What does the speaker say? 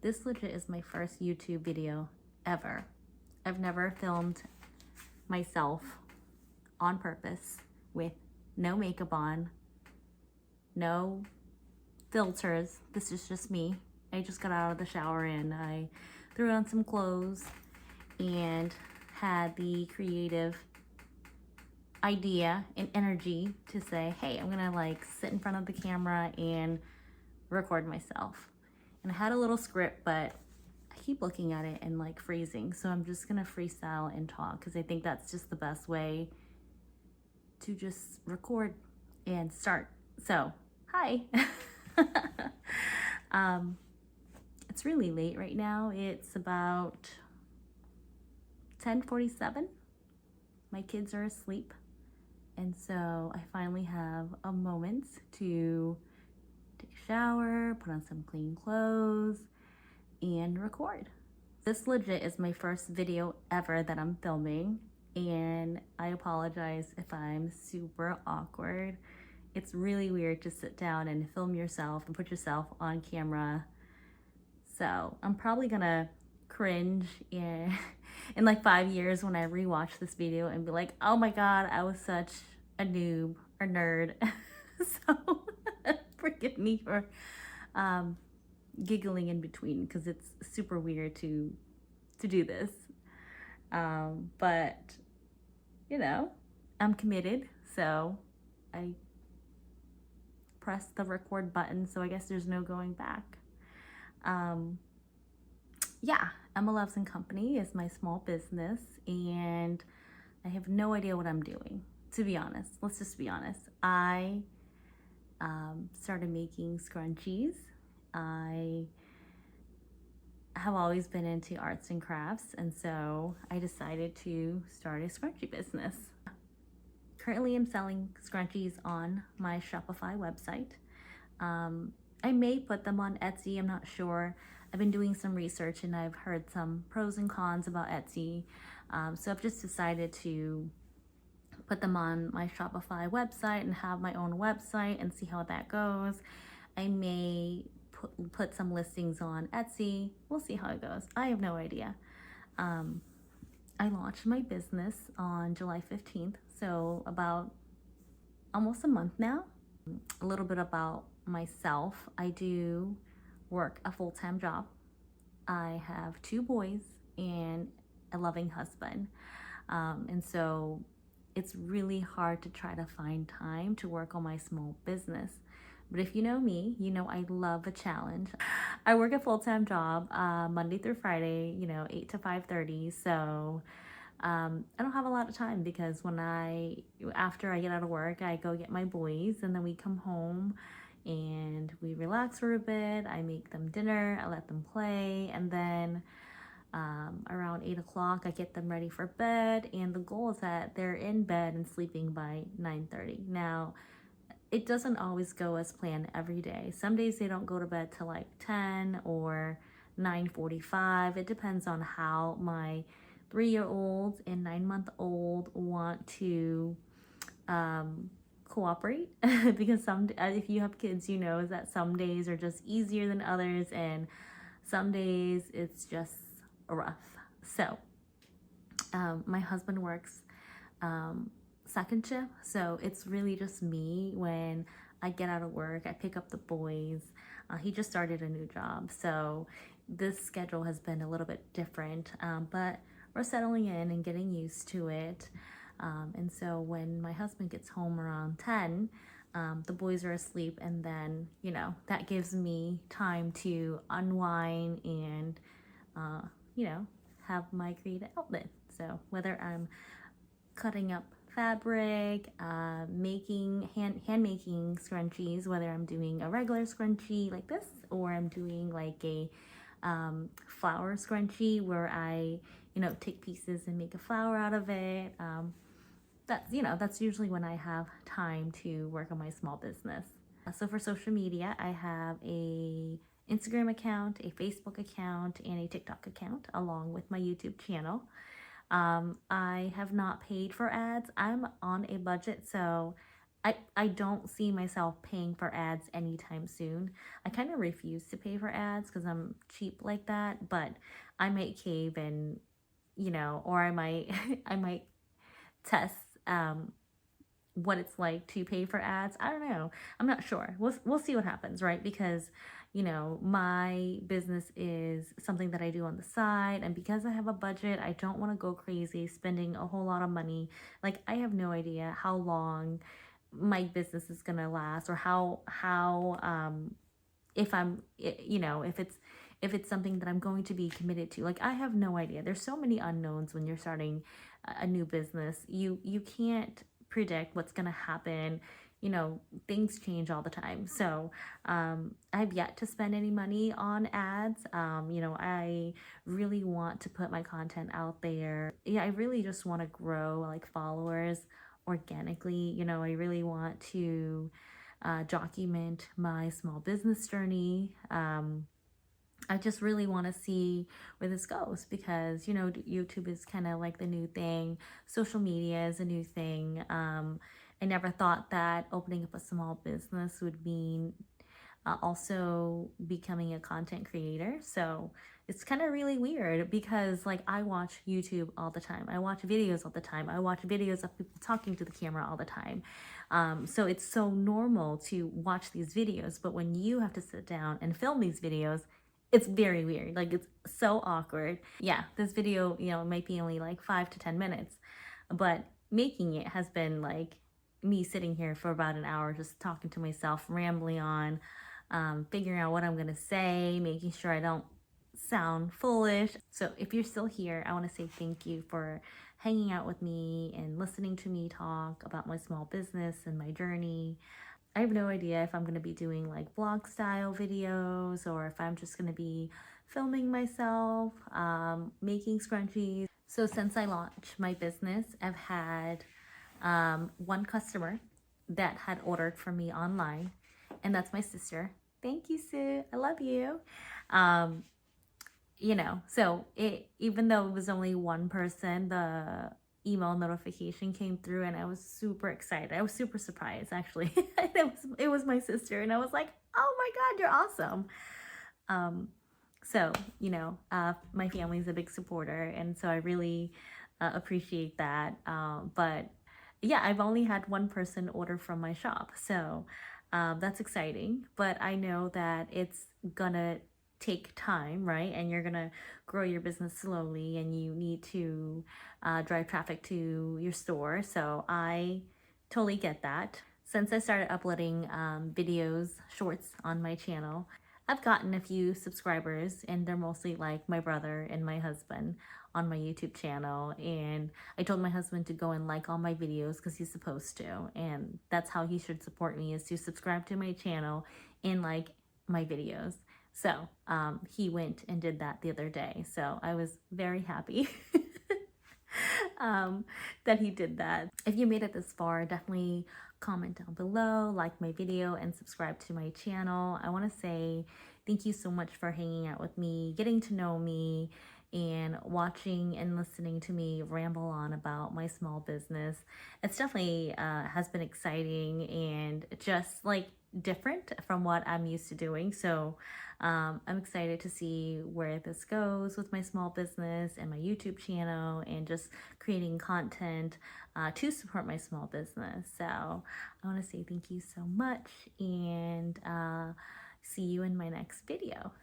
This legit is my first YouTube video ever. I've never filmed myself on purpose with no makeup on, no filters. This is just me. I just got out of the shower and I threw on some clothes and had the creative idea and energy to say, hey, I'm gonna like sit in front of the camera and record myself. And I had a little script, but I keep looking at it and like freezing. So I'm just gonna freestyle and talk because I think that's just the best way to just record and start. So, hi. It's really late right now. It's about 10:47. My kids are asleep. And so I finally have a moment to take a shower, put on some clean clothes, and record. This legit is my first video ever that I'm filming, and I apologize if I'm super awkward. It's really weird to sit down and film yourself and put yourself on camera. So I'm probably gonna cringe in like 5 years when I rewatch this video and be like, oh my god, I was such a noob or nerd. So forgive me for giggling in between because it's super weird to do this. But you know, I'm committed, so I press the record button, so I guess there's no going back. Yeah, Emma Loves and Company is my small business, and I have no idea what I'm doing, to be honest. Let's just be honest. I started making scrunchies. I have always been into arts and crafts, and so I decided to start a scrunchie business. Currently, I'm selling scrunchies on my Shopify website. I may put them on Etsy, I'm not sure. I've been doing some research and I've heard some pros and cons about Etsy. So I've just decided to put them on my Shopify website and have my own website and see how that goes. I may put some listings on Etsy. We'll see how it goes. I have no idea. I launched my business on July 15th, so about almost a month now. A little bit about myself. I do work a full-time job. I have 2 boys and a loving husband. And so it's really hard to try to find time to work on my small business. But if you know me, you know I love a challenge. I work a full-time job Monday through Friday, 8 to 5:30. So I don't have a lot of time because after I get out of work, I go get my boys and then we come home and we relax for a bit. I make them dinner, I let them play, and then around 8 o'clock, I get them ready for bed, and the goal is that they're in bed and sleeping by 9:30. Now, it doesn't always go as planned every day. Some days they don't go to bed till like 10 or 9:45. It depends on how my 3-year-old and 9-month-old want to cooperate because if you have kids, you know that some days are just easier than others and some days it's just rough. So my husband works second shift, so it's really just me when I get out of work. I pick up the boys. He just started a new job, so this schedule has been a little bit different, but we're settling in and getting used to it. And so when my husband gets home around 10, the boys are asleep, and then, that gives me time to unwind and, have my creative outlet. So whether I'm cutting up fabric, making hand making scrunchies, whether I'm doing a regular scrunchie like this or I'm doing like a flower scrunchie where I take pieces and make a flower out of it. That's usually when I have time to work on my small business. So for social media, I have a Instagram account, a Facebook account, and a TikTok account, along with my YouTube channel. I have not paid for ads. I'm on a budget, so I don't see myself paying for ads anytime soon. I kind of refuse to pay for ads because I'm cheap like that, but I might cave and, or I might I might test what it's like to pay for ads. I don't know. I'm not sure. We'll see what happens, right? Because my business is something that I do on the side, and because I have a budget, I don't want to go crazy spending a whole lot of money. Like, I have no idea how long my business is going to last, or how if if it's something that I'm going to be committed to. Like, I have no idea. There's so many unknowns when you're starting a new business. You can't predict what's going to happen. Things change all the time. So I've yet to spend any money on ads. I really want to put my content out there. Yeah, I really just want to grow like followers organically. I really want to document my small business journey. I just really want to see where this goes because, YouTube is kind of like the new thing. Social media is a new thing. I never thought that opening up a small business would mean also becoming a content creator. So it's kind of really weird because, like, I watch YouTube all the time. I watch videos all the time. I watch videos of people talking to the camera all the time. So it's so normal to watch these videos. But when you have to sit down and film these videos, it's very weird. Like, it's so awkward. Yeah, this video, might be only like 5 to 10 minutes, but making it has been like me sitting here for about an hour just talking to myself, rambling on, figuring out what I'm gonna say, making sure I don't sound foolish. So if you're still here, I want to say thank you for hanging out with me and listening to me talk about my small business and my journey. I have no idea if I'm going to be doing like vlog style videos or if I'm just going to be filming myself, making scrunchies. So since I launched my business, I've had one customer that had ordered from me online, and that's my sister. Thank you, Sue. I love you. Um, so even though it was only one person, the email notification came through and I was super excited. I was super surprised, actually. It was my sister, and I was like, oh my God, you're awesome. So my family's a big supporter, and so I really appreciate that. But yeah, I've only had one person order from my shop, so that's exciting. But I know that it's gonna take time, right? And you're gonna grow your business slowly, and you need to drive traffic to your store. So I totally get that. Since I started uploading videos, shorts on my channel, I've gotten a few subscribers, and they're mostly like my brother and my husband on my YouTube channel. And I told my husband to go and like all my videos because he's supposed to. And that's how he should support me, is to subscribe to my channel and like my videos. So he went and did that the other day. So I was very happy that he did that. If you made it this far, definitely comment down below, like my video, and subscribe to my channel. I want to say thank you so much for hanging out with me, getting to know me, and watching and listening to me ramble on about my small business. It's definitely has been exciting and just like different from what I'm used to doing. So I'm excited to see where this goes with my small business and my YouTube channel, and just creating content to support my small business. So I want to say thank you so much, and see you in my next video.